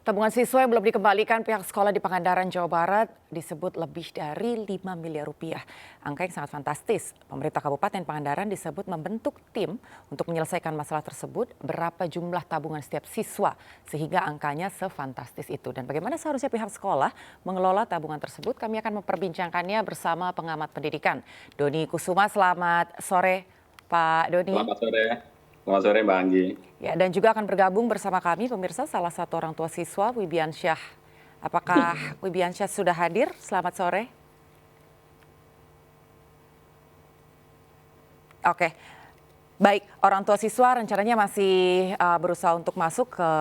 Tabungan siswa yang belum dikembalikan pihak sekolah di Pangandaran, Jawa Barat disebut lebih dari 5 miliar rupiah. Angka yang sangat fantastis. Pemerintah Kabupaten Pangandaran disebut membentuk tim untuk menyelesaikan masalah tersebut. Berapa jumlah tabungan setiap siswa sehingga angkanya sefantastis itu. Dan bagaimana seharusnya pihak sekolah mengelola tabungan tersebut? Kami akan memperbincangkannya bersama pengamat pendidikan. Doni Kusuma, selamat sore Pak Doni. Selamat sore. Selamat sore Mbak Anggi. Ya, dan juga akan bergabung bersama kami pemirsa salah satu orang tua siswa, Wibiansyah. Apakah Wibiansyah sudah hadir? Selamat sore. Oke, baik. Orang tua siswa rencananya masih berusaha untuk masuk ke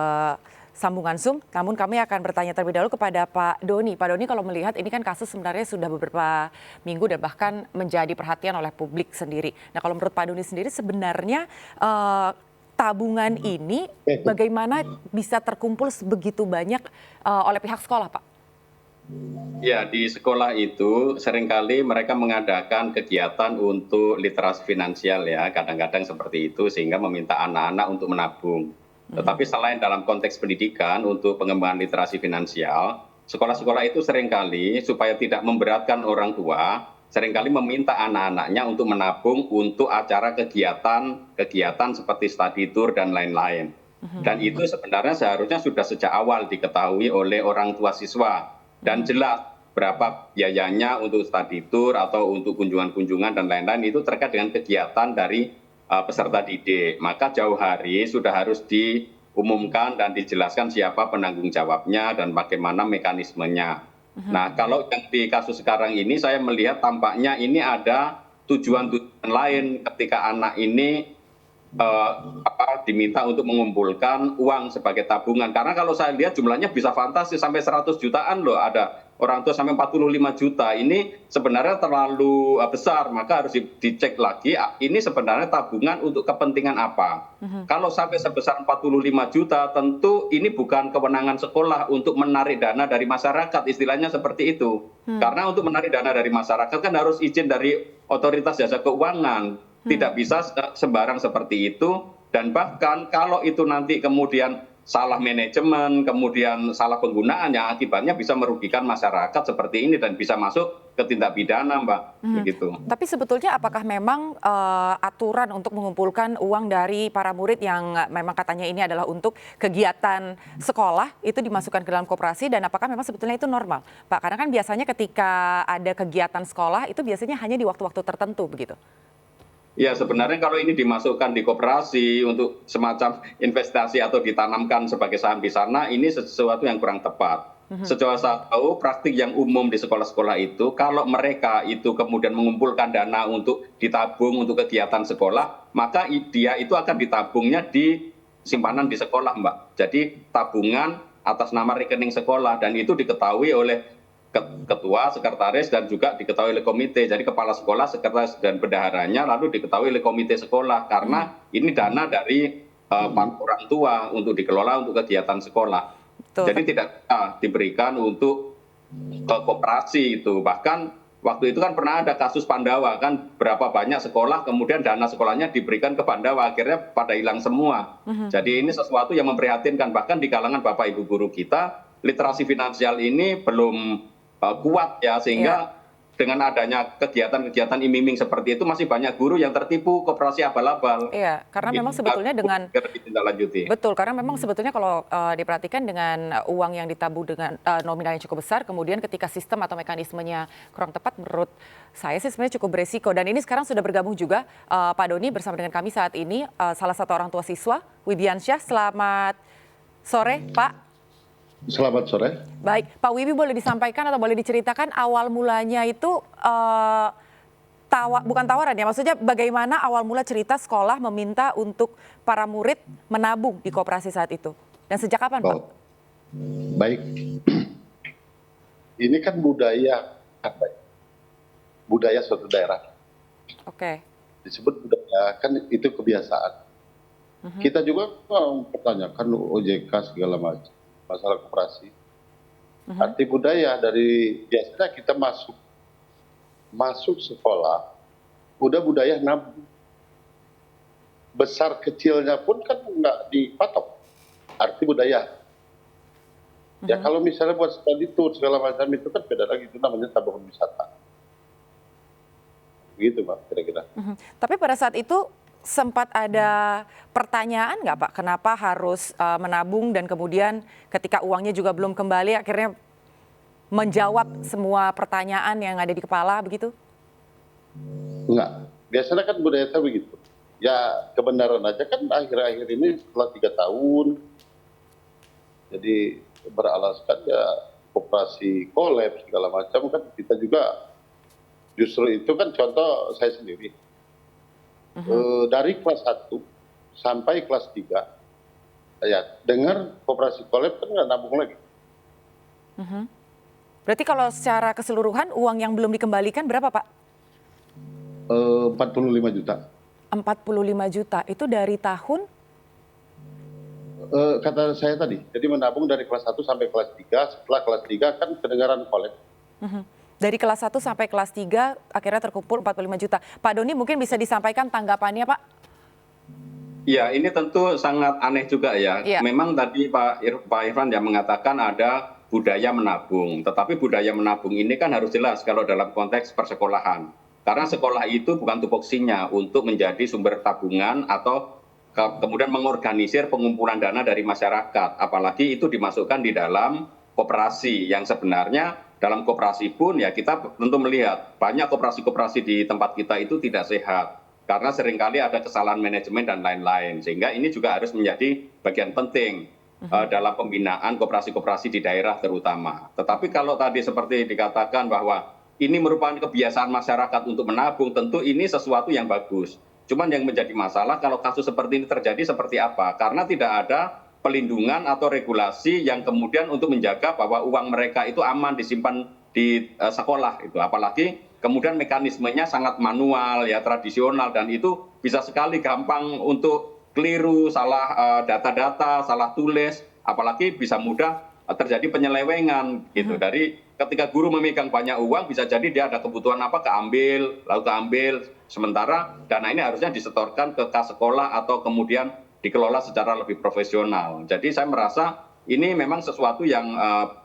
sambungan Zoom. Namun kami akan bertanya terlebih dahulu kepada Pak Doni. Pak Doni, kalau melihat ini kan kasus sebenarnya sudah beberapa minggu dan bahkan menjadi perhatian oleh publik sendiri. Nah, kalau menurut Pak Doni sendiri sebenarnya tabungan ini bagaimana bisa terkumpul sebegitu banyak oleh pihak sekolah, Pak? Ya, di sekolah itu seringkali mereka mengadakan kegiatan untuk literasi finansial ya, kadang-kadang seperti itu sehingga meminta anak-anak untuk menabung. Tetapi selain dalam konteks pendidikan untuk pengembangan literasi finansial, sekolah-sekolah itu seringkali supaya tidak memberatkan orang tua, seringkali meminta anak-anaknya untuk menabung untuk acara kegiatan seperti study tour dan lain-lain. Dan itu sebenarnya seharusnya sudah sejak awal diketahui oleh orang tua siswa dan jelas berapa biayanya untuk study tour atau untuk kunjungan-kunjungan dan lain-lain itu terkait dengan kegiatan dari peserta didik. Maka jauh hari sudah harus diumumkan dan dijelaskan siapa penanggung jawabnya dan bagaimana mekanismenya. Nah, kalau yang di kasus sekarang ini saya melihat tampaknya ini ada tujuan-tujuan lain ketika anak ini diminta untuk mengumpulkan uang sebagai tabungan. Karena kalau saya lihat jumlahnya bisa fantastis sampai 100 jutaan loh, ada orang tua sampai 45 juta. Ini sebenarnya terlalu besar, maka harus dicek lagi ini sebenarnya tabungan untuk kepentingan apa. Kalau sampai sebesar 45 juta tentu ini bukan kewenangan sekolah untuk menarik dana dari masyarakat, istilahnya seperti itu. Karena untuk menarik dana dari masyarakat kan harus izin dari otoritas jasa keuangan. Tidak bisa sembarang seperti itu, dan bahkan kalau itu nanti kemudian salah manajemen, kemudian salah penggunaan yang akibatnya bisa merugikan masyarakat seperti ini dan bisa masuk ke tindak pidana, Mbak. Begitu. Tapi sebetulnya apakah memang aturan untuk mengumpulkan uang dari para murid yang memang katanya ini adalah untuk kegiatan sekolah itu dimasukkan ke dalam koperasi, dan apakah memang sebetulnya itu normal, Pak? Karena kan biasanya ketika ada kegiatan sekolah itu biasanya hanya di waktu-waktu tertentu begitu. Ya, sebenarnya kalau ini dimasukkan di koperasi untuk semacam investasi atau ditanamkan sebagai saham di sana, ini sesuatu yang kurang tepat. Sejauh saya tahu, praktik yang umum di sekolah-sekolah itu, kalau mereka itu kemudian mengumpulkan dana untuk ditabung untuk kegiatan sekolah, maka dia itu akan ditabungnya di simpanan di sekolah, Mbak. Jadi tabungan atas nama rekening sekolah, dan itu diketahui oleh ketua, sekretaris, dan juga diketahui oleh komite. Jadi kepala sekolah, sekretaris, dan bendaharanya lalu diketahui oleh komite sekolah. Karena ini dana dari orang tua untuk dikelola untuk kegiatan sekolah. Betul. Jadi tidak diberikan untuk ke koperasi itu. Bahkan waktu itu kan pernah ada kasus Pandawa, kan berapa banyak sekolah kemudian dana sekolahnya diberikan ke Pandawa, akhirnya pada hilang semua. Jadi ini sesuatu yang memprihatinkan. Bahkan di kalangan Bapak Ibu guru kita, literasi finansial ini belum kuat ya, sehingga dengan adanya kegiatan-kegiatan iming-iming seperti itu masih banyak guru yang tertipu koperasi abal-abal. Iya, karena memang sebetulnya dengan betul, karena memang sebetulnya kalau diperhatikan dengan uang yang ditabung dengan nominal yang cukup besar, kemudian ketika sistem atau mekanismenya kurang tepat, menurut saya sih sebenarnya cukup beresiko. Dan ini sekarang sudah bergabung juga Pak Doni bersama dengan kami saat ini, salah satu orang tua siswa, Wibiansyah. Selamat sore, Pak. Selamat sore. Baik, Pak Wibi, boleh disampaikan atau boleh diceritakan awal mulanya itu bukan tawaran ya, maksudnya bagaimana awal mula cerita sekolah meminta untuk para murid menabung di koperasi saat itu, dan sejak kapan, Pak? Baik, ini kan budaya budaya suatu daerah. Oke. Disebut budaya, kan itu kebiasaan. Kita juga mempertanyakan OJK segala macam masalah koperasi. Arti budaya dari biasanya kita masuk sekolah, udah budaya nabung. Besar kecilnya pun kan nggak dipatok. Arti budaya. Ya kalau misalnya buat study tour segala macam itu kan beda lagi, itu namanya tabungan wisata. Begitu Pak, kira-kira. Tapi pada saat itu sempat ada pertanyaan nggak Pak, kenapa harus menabung dan kemudian ketika uangnya juga belum kembali akhirnya menjawab semua pertanyaan yang ada di kepala begitu? Enggak. Biasanya kan budaya saya begitu. Ya kebenaran aja kan akhir-akhir ini setelah 3 tahun, jadi beralaskan ya koperasi kolaps segala macam kan kita juga justru itu kan contoh saya sendiri. Dari kelas 1 sampai kelas 3, ya dengar koperasi kolaps kan nggak nabung lagi. Berarti kalau secara keseluruhan uang yang belum dikembalikan berapa Pak? 45 juta. 45 juta, itu dari tahun? Kata saya tadi, jadi menabung dari kelas 1 sampai kelas 3, setelah kelas 3 kan kedengaran kolaps. Dari kelas 1 sampai kelas 3 akhirnya terkumpul 45 juta. Pak Doni mungkin bisa disampaikan tanggapannya Pak? Ya, ini tentu sangat aneh juga ya. Iya. Memang tadi Pak Irfan yang mengatakan ada budaya menabung. Tetapi budaya menabung ini kan harus jelas kalau dalam konteks persekolahan. Karena sekolah itu bukan tupoksinya untuk menjadi sumber tabungan atau kemudian mengorganisir pengumpulan dana dari masyarakat. Apalagi itu dimasukkan di dalam koperasi yang sebenarnya dalam koperasi pun ya kita tentu melihat banyak koperasi-koperasi di tempat kita itu tidak sehat. Karena seringkali ada kesalahan manajemen dan lain-lain. Sehingga ini juga harus menjadi bagian penting dalam pembinaan koperasi-koperasi di daerah terutama. Tetapi kalau tadi seperti dikatakan bahwa ini merupakan kebiasaan masyarakat untuk menabung, tentu ini sesuatu yang bagus. Cuman yang menjadi masalah kalau kasus seperti ini terjadi seperti apa? Karena tidak ada pelindungan atau regulasi yang kemudian untuk menjaga bahwa uang mereka itu aman disimpan di sekolah itu. Apalagi kemudian mekanismenya sangat manual, ya tradisional, dan itu bisa sekali gampang untuk keliru, salah data-data, salah tulis, apalagi bisa mudah terjadi penyelewengan gitu. Dari ketika guru memegang banyak uang bisa jadi dia ada kebutuhan apa keambil, lalu keambil, sementara dana ini harusnya disetorkan ke kas sekolah atau kemudian dikelola secara lebih profesional. Jadi saya merasa ini memang sesuatu yang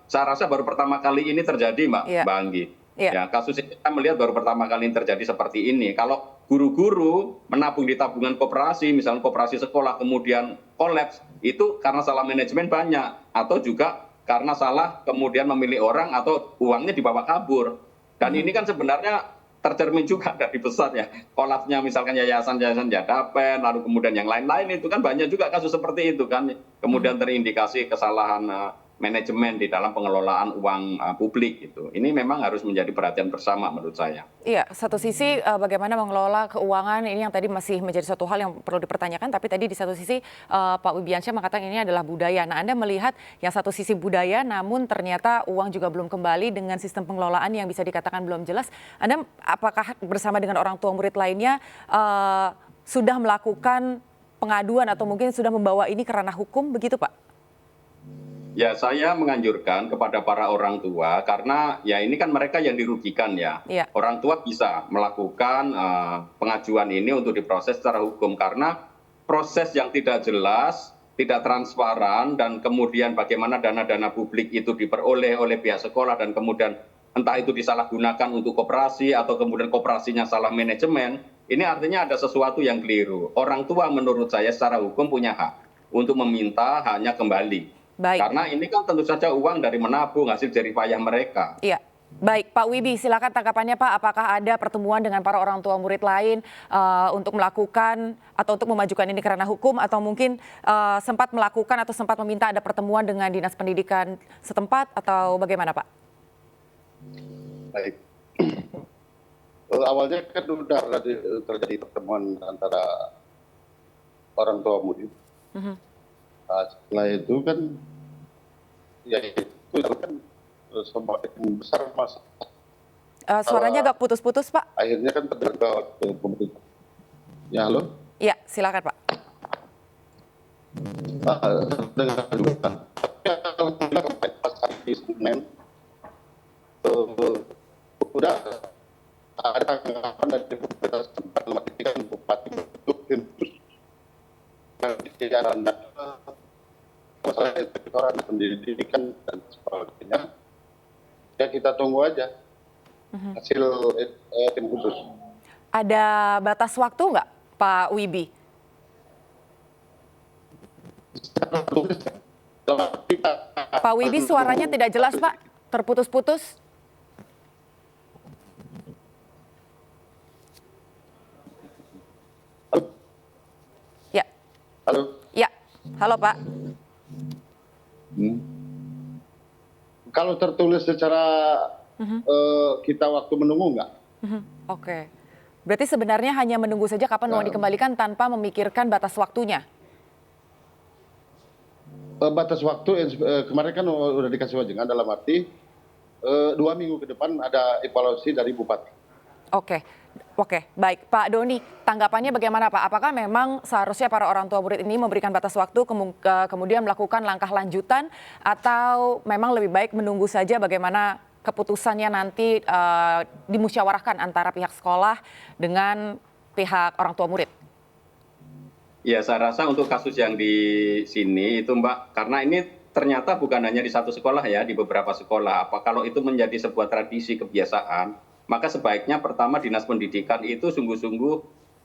saya rasa baru pertama kali ini terjadi Mbak Anggi. Ya, kasus ini kita melihat baru pertama kali ini terjadi seperti ini. Kalau guru-guru menabung di tabungan koperasi, misalnya koperasi sekolah kemudian kolaps, itu karena salah manajemen banyak, atau juga karena salah kemudian memilih orang atau uangnya dibawa kabur. Dan ini kan sebenarnya tercermin juga dari besarnya kolapsnya misalkan yayasan-yayasan Jadapen, lalu kemudian yang lain-lain itu kan banyak juga kasus seperti itu kan. Kemudian terindikasi kesalahan manajemen di dalam pengelolaan uang publik itu. Ini memang harus menjadi perhatian bersama menurut saya. Iya, satu sisi bagaimana mengelola keuangan ini yang tadi masih menjadi suatu hal yang perlu dipertanyakan, tapi tadi di satu sisi Pak Wibiansyah mengatakan ini adalah budaya. Nah, Anda melihat yang satu sisi budaya namun ternyata uang juga belum kembali dengan sistem pengelolaan yang bisa dikatakan belum jelas. Anda apakah bersama dengan orang tua murid lainnya sudah melakukan pengaduan atau mungkin sudah membawa ini ke ranah hukum begitu Pak? Ya, saya menganjurkan kepada para orang tua karena ya ini kan mereka yang dirugikan ya. Orang tua bisa melakukan pengajuan ini untuk diproses secara hukum karena proses yang tidak jelas, tidak transparan, dan kemudian bagaimana dana-dana publik itu diperoleh oleh pihak sekolah dan kemudian entah itu disalahgunakan untuk koperasi atau kemudian koperasinya salah manajemen, ini artinya ada sesuatu yang keliru. Orang tua menurut saya secara hukum punya hak untuk meminta haknya kembali. Karena ini kan tentu saja uang dari menabung hasil jerih payah mereka. Iya. Baik, Pak Wibi, silakan tanggapannya Pak. Apakah ada pertemuan dengan para orang tua murid lain untuk melakukan atau untuk memajukan ini ke ranah hukum atau mungkin sempat melakukan atau sempat meminta ada pertemuan dengan Dinas Pendidikan setempat atau bagaimana Pak? Baik. Awalnya kan sudah terjadi pertemuan antara orang tua murid. Setelah itu kan ya itu kan semakin besar masalah. Suaranya agak putus-putus Pak. Akhirnya kan terdengar ke pemerintah. Ya halo? Iya, silakan Pak. Terdengar juga. Kalau kita pas hari Senin, udah ada tanggapan dari pemerintah setempat memastikan bupati bentuk tim khusus yang masalah itu monitoran pendidikan dan sebagainya. Ya kita tunggu aja hasil tim khusus. Ada batas waktu nggak, Pak Wibi? Pak Wibi, suaranya tidak jelas, Pak. Terputus-putus. Ya, Halo. ya. Halo, Pak. Kalau tertulis secara kita waktu menunggu nggak? Oke. Berarti sebenarnya hanya menunggu saja kapan uang dikembalikan tanpa memikirkan batas waktunya. Batas waktu kemarin kan udah dikasih wajangan, dalam arti 2 minggu ke depan ada evaluasi dari Bupati. Oke, baik. Pak Doni, tanggapannya bagaimana Pak? Apakah memang seharusnya para orang tua murid ini memberikan batas waktu kemudian melakukan langkah lanjutan, atau memang lebih baik menunggu saja bagaimana keputusannya nanti dimusyawarahkan antara pihak sekolah dengan pihak orang tua murid? Ya, saya rasa untuk kasus yang di sini itu Mbak, karena ini ternyata bukan hanya di satu sekolah ya, di beberapa sekolah. Kalau itu menjadi sebuah tradisi kebiasaan, maka sebaiknya pertama Dinas Pendidikan itu sungguh-sungguh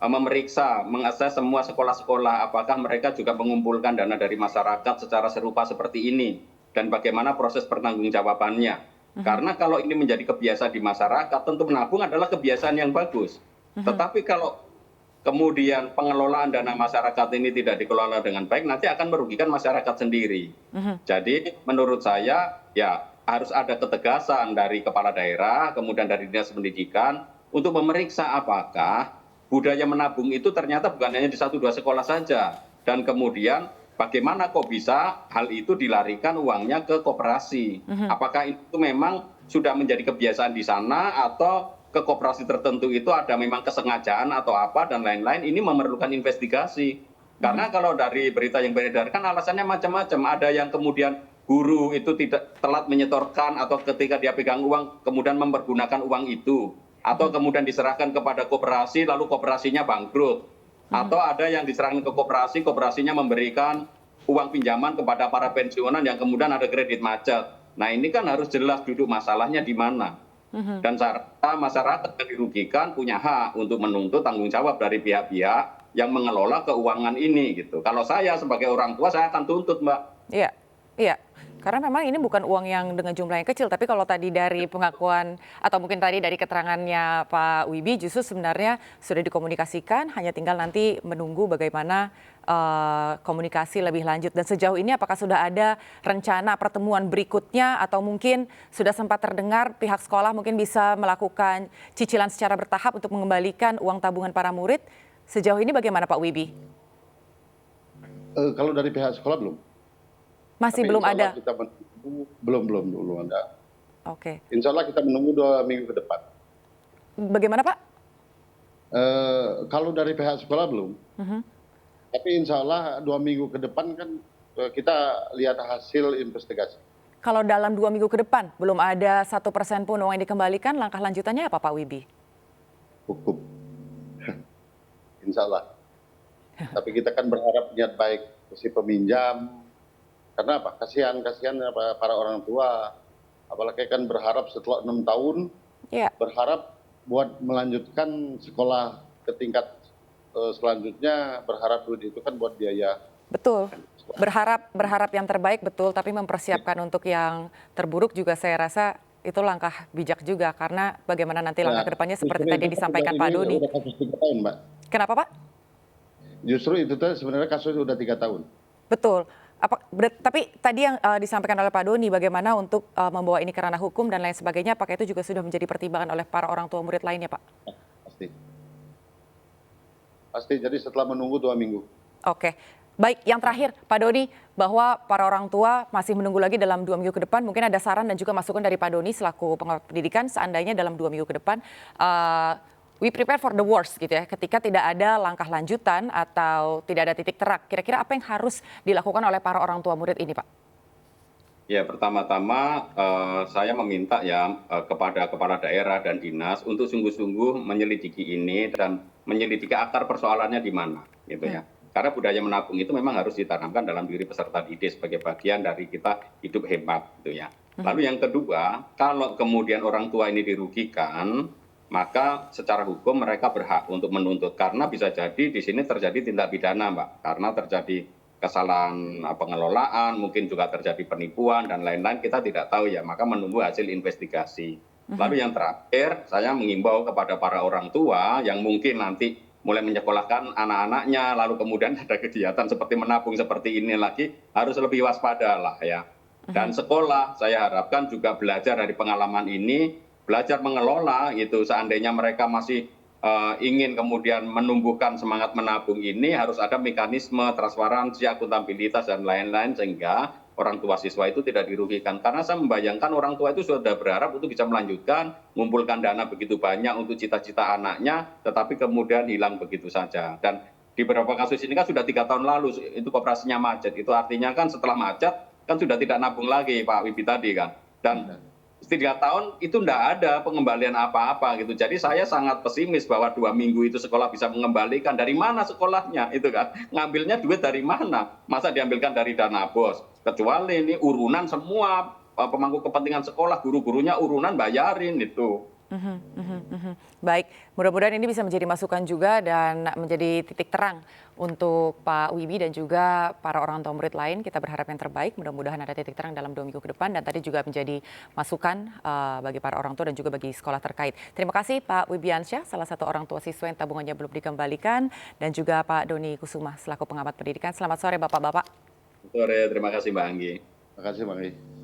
memeriksa, mengakses semua sekolah-sekolah, apakah mereka juga mengumpulkan dana dari masyarakat secara serupa seperti ini, dan bagaimana proses pertanggungjawabannya. Karena kalau ini menjadi kebiasaan di masyarakat, tentu menabung adalah kebiasaan yang bagus. Tetapi kalau kemudian pengelolaan dana masyarakat ini tidak dikelola dengan baik, nanti akan merugikan masyarakat sendiri. Jadi menurut saya ya harus ada ketegasan dari kepala daerah, kemudian dari Dinas Pendidikan untuk memeriksa apakah budaya menabung itu ternyata bukan hanya di 1-2 sekolah saja. Dan kemudian bagaimana kok bisa hal itu dilarikan uangnya ke koperasi. Apakah itu memang sudah menjadi kebiasaan di sana, atau ke koperasi tertentu itu ada memang kesengajaan atau apa dan lain-lain. Ini memerlukan investigasi. Karena kalau dari berita yang beredar kan alasannya macam-macam. Ada yang kemudian guru itu tidak telat menyetorkan, atau ketika dia pegang uang kemudian mempergunakan uang itu, atau kemudian diserahkan kepada koperasi lalu koperasinya bangkrut, atau ada yang diserahkan ke koperasi, koperasinya memberikan uang pinjaman kepada para pensiunan yang kemudian ada kredit macet. Nah ini kan harus jelas duduk masalahnya di mana. Dan masyarakat yang dirugikan punya hak untuk menuntut tanggung jawab dari pihak-pihak yang mengelola keuangan ini gitu. Kalau saya sebagai orang tua saya akan tuntut, Mbak. Iya. Karena memang ini bukan uang yang dengan jumlah yang kecil, tapi kalau tadi dari pengakuan atau mungkin tadi dari keterangannya Pak Wibi, justru sebenarnya sudah dikomunikasikan, hanya tinggal nanti menunggu bagaimana komunikasi lebih lanjut. Dan sejauh ini apakah sudah ada rencana pertemuan berikutnya, atau mungkin sudah sempat terdengar pihak sekolah mungkin bisa melakukan cicilan secara bertahap untuk mengembalikan uang tabungan para murid? Sejauh ini bagaimana Pak Wibi? Kalau dari pihak sekolah belum. Masih Tapi belum insya Allah ada? kita menunggu, belum ada. Oke. Insya Allah kita menunggu 2 minggu ke depan. Bagaimana Pak? Kalau dari pihak sekolah belum. Tapi insya Allah 2 minggu ke depan kan kita lihat hasil investigasi. Kalau dalam 2 minggu ke depan belum ada 1% pun uang yang dikembalikan, langkah lanjutannya apa Pak Wibi? Hukum. Insya Allah. Tapi kita kan berharap niat baik si peminjam. Karena apa? Kasihan para orang tua. Apalagi kan berharap setelah 6 tahun, berharap buat melanjutkan sekolah ke tingkat selanjutnya, berharap duit itu kan buat biaya. Betul. Berharap yang terbaik, betul, tapi mempersiapkan untuk yang terburuk juga saya rasa itu langkah bijak juga, karena bagaimana nanti langkah ke depannya seperti tadi disampaikan Pak Doni. Udah kasus 3 tahun, Mbak. Kenapa Pak? Justru itu sebenarnya kasusnya udah 3 tahun. Betul. Tapi tadi yang disampaikan oleh Pak Doni, bagaimana untuk membawa ini ke ranah hukum dan lain sebagainya, apakah itu juga sudah menjadi pertimbangan oleh para orang tua murid lainnya Pak? Pasti, jadi setelah menunggu 2 minggu. Oke. Baik, yang terakhir Pak Doni, bahwa para orang tua masih menunggu lagi dalam 2 minggu ke depan, mungkin ada saran dan juga masukan dari Pak Doni selaku pengamat pendidikan, seandainya dalam 2 minggu ke depan, we prepare for the worst gitu ya, ketika tidak ada langkah lanjutan atau tidak ada titik terang, kira-kira apa yang harus dilakukan oleh para orang tua murid ini Pak? Ya, pertama-tama saya meminta ya kepada kepala daerah dan dinas untuk sungguh-sungguh menyelidiki ini dan menyelidiki akar persoalannya di mana, gitu ya. Karena budaya menabung itu memang harus ditanamkan dalam diri peserta didik sebagai bagian dari kita hidup hemat gitu ya. Lalu yang kedua, kalau kemudian orang tua ini dirugikan, maka secara hukum mereka berhak untuk menuntut. Karena bisa jadi di sini terjadi tindak pidana, Mbak. Karena terjadi kesalahan pengelolaan, mungkin juga terjadi penipuan dan lain-lain, kita tidak tahu ya, maka menunggu hasil investigasi. Lalu yang terakhir, saya mengimbau kepada para orang tua yang mungkin nanti mulai menyekolahkan anak-anaknya, lalu kemudian ada kegiatan seperti menabung seperti ini lagi, harus lebih waspada lah ya. Dan sekolah, saya harapkan juga belajar dari pengalaman ini, belajar mengelola itu, seandainya mereka masih ingin kemudian menumbuhkan semangat menabung ini, harus ada mekanisme transparansi, akuntabilitas dan lain-lain, sehingga orang tua siswa itu tidak dirugikan. Karena saya membayangkan orang tua itu sudah berharap untuk bisa melanjutkan, mengumpulkan dana begitu banyak untuk cita-cita anaknya, tetapi kemudian hilang begitu saja. Dan di beberapa kasus ini kan sudah 3 tahun lalu itu koperasinya macet. Itu artinya kan setelah macet kan sudah tidak nabung lagi, Pak Wibi tadi kan. Dan 3 tahun itu tidak ada pengembalian apa-apa gitu. Jadi saya sangat pesimis bahwa 2 minggu itu sekolah bisa mengembalikan. Dari mana sekolahnya itu kan? Ngambilnya duit dari mana? Masa diambilkan dari dana bos? Kecuali ini urunan semua pemangku kepentingan sekolah, guru-gurunya urunan bayarin itu. Baik, mudah-mudahan ini bisa menjadi masukan juga dan menjadi titik terang untuk Pak Wibi dan juga para orang tua murid lain. Kita berharap yang terbaik, mudah-mudahan ada titik terang dalam 2 minggu ke depan dan tadi juga menjadi masukan bagi para orang tua dan juga bagi sekolah terkait. Terima kasih Pak Wibiansyah, salah satu orang tua siswa yang tabungannya belum dikembalikan, dan juga Pak Doni Kusuma selaku pengamat pendidikan. Selamat sore Bapak-Bapak. Sore, terima kasih Mbak Anggi. Terima kasih Bang Ri.